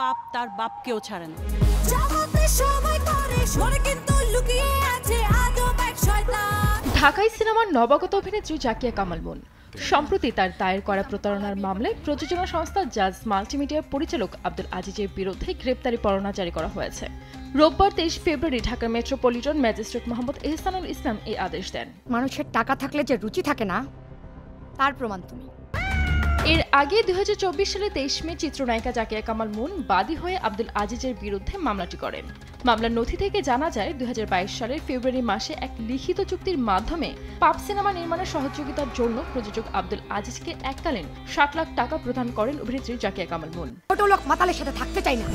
পাপ তার বাপকেও ছাড়ে না। ঢাকাই সিনেমার নবাগত অভিনেত্রী জাকিয়া কামাল মুন সম্প্রতি তার দায়ের করা প্রতারণার মামলায় প্রযোজনা সংস্থা জাজ মাল্টিমিডিয়ার পরিচালক আব্দুল আজিজের বিরুদ্ধে গ্রেপ্তারি পরোয়ানা জারি করা হয়েছে। রোববার 23 ফেব্রুয়ারি ঢাকার মেট্রোপলিটন ম্যাজিস্ট্রেট মোহাম্মদ এহসানুল ইসলাম এই আদেশ দেন। মানুষের টাকা থাকলে যে রুচি থাকে না তার প্রমাণ তুমি। এর আগে 2024 সালে 23 মে চিত্রনায়িকা জাকিয়া কামাল মুন বাদী হয়ে আব্দুল আজিজের বিরুদ্ধে মামলাটি করেন। মামলার নথি থেকে জানা যায় 2022 সালের ফেব্রুয়ারি মাসে এক লিখিত চুক্তির মাধ্যমে পাপ সিনেমা নির্মাণের সহযোগিতার জন্য প্রযোজক আব্দুল আজিজকে এককালীন 7 লাখ টাকা প্রদান করেন অভিনেত্রী জাকিয়া কামাল মুন। ছোট লোক মাতালের সাথে থাকতে চাই না।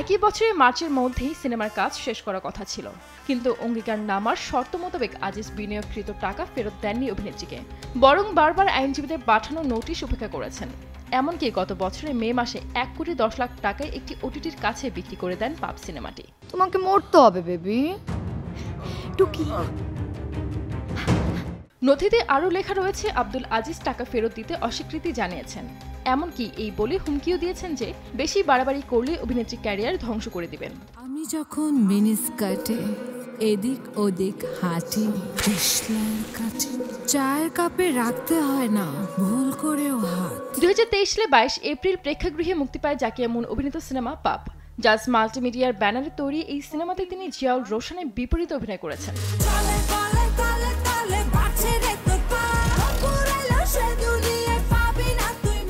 একই বছরের মার্চের মধ্যেই সিনেমার কাজ শেষ করার কথা ছিল, কিন্তু অঙ্গীকারনামার শর্ত মোতাবেক আজিজ বিনিয়োগকৃত টাকা ফেরত দেননি অভিনেত্রীকে, বরং বারবার আইনজীবীদের পাঠানো নোটিশ উপেক্ষা করেছেন। এমনকি গত বছরের মে মাসে 1,10 লাখ টাকায় একটি ওটিটির কাছে বিক্রি করে দেন পাপ সিনেমাটি। তোমাকে মরতে হবে বেবি। টুকি নথিতে আরও লেখা রয়েছে আব্দুল আজিজ টাকা ফেরত দিতে অস্বীকৃতি জানিয়েছেন, এমনকি এই বলে হুমকিও দিয়েছেন যে বেশি বাড়াবাড়ি করলে অভিনেত্রী ক্যারিয়ার ধ্বংস করে দিবেন। আমি যখন মিনিস্কার্টে এদিক ওদিক হাঁটি, চায়ের কাপে রাখতে হয় না ভুল করেও হাত। 2023 সালে 22 এপ্রিল প্রেক্ষাগৃহে মুক্তি পায় জাকিয়া মুন অভিনীত সিনেমা পাপ। জাজ মাল্টিমিডিয়ার ব্যানারে তৈরি এই সিনেমাতে তিনি জিয়াউল রোশনের বিপরীতে অভিনয় করেছেন।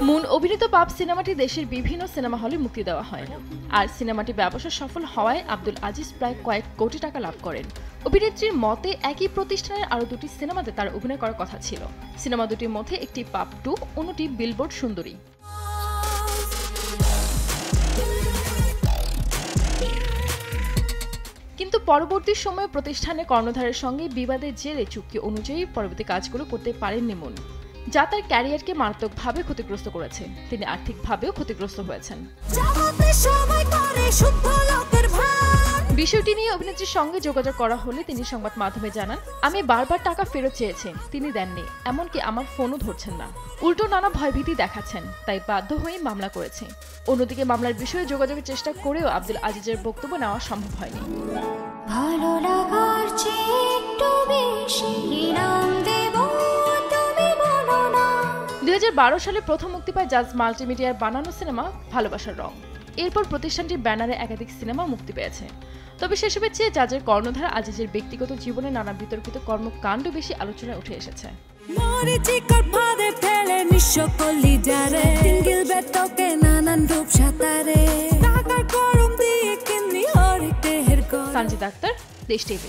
মুন অভিনীত পাপ সিনেমাটি দেশের বিভিন্ন সিনেমা হলে মুক্তি দেওয়া হয়, আর সিনেমাটি ব্যবসা সফল হওয়ায় আব্দুল আজিজ প্রায় কয়েক কোটি টাকা লাভ করেন। অভিনেত্রীর মতে একই প্রতিষ্ঠানের আরও দুটি সিনেমাতে তার অভিনয় করার কথা ছিল। সিনেমা দুটির মধ্যে একটি পাপ 2, অন্যটি বিলবোর্ড সুন্দরী। কিন্তু পরবর্তী সময়ে প্রতিষ্ঠানের কর্ণধারের সঙ্গে বিবাদের জেরে চুক্তি অনুযায়ী পরবর্তী কাজগুলো করতে পারেননি মুন, যা তার ক্যারিয়ারকে মারাত্মকভাবে ক্ষতিগ্রস্ত করেছে। তিনি আর্থিকভাবেও ক্ষতিগ্রস্ত হয়েছেন। বিষয়টি নিয়ে অভিনেত্রীর সঙ্গে যোগাযোগ করা হলে তিনি সংবাদ মাধ্যমে জানান, আমি বারবার টাকা ফেরত চেয়েছি, তিনি দেননি, এমনকি আমার ফোনও ধরছেন না, উল্টো নানা ভয়ভীতি দেখাচ্ছেন, তাই বাধ্য হয়ে মামলা করেছে। অন্যদিকে মামলার বিষয়ে যোগাযোগের চেষ্টা করেও আব্দুল আজিজের বক্তব্য নেওয়া সম্ভব হয়নি। 2012 সালে প্রথম মুক্তি পায় জাজ মাল্টিমিডিয়ার বানানো সিনেমা ভালোবাসার রং। এরপর প্রতিষ্ঠানটির ব্যানারে একাধিক সিনেমা মুক্তি পেয়েছে। তবে সেসবের চেয়ে জাজের কর্ণধার আজিজের ব্যক্তিগত জীবনে নানা বিতর্কিত কর্মকাণ্ড বেশি আলোচনায় উঠে এসেছে। সঞ্জিত আক্তার, দেশ টিভি।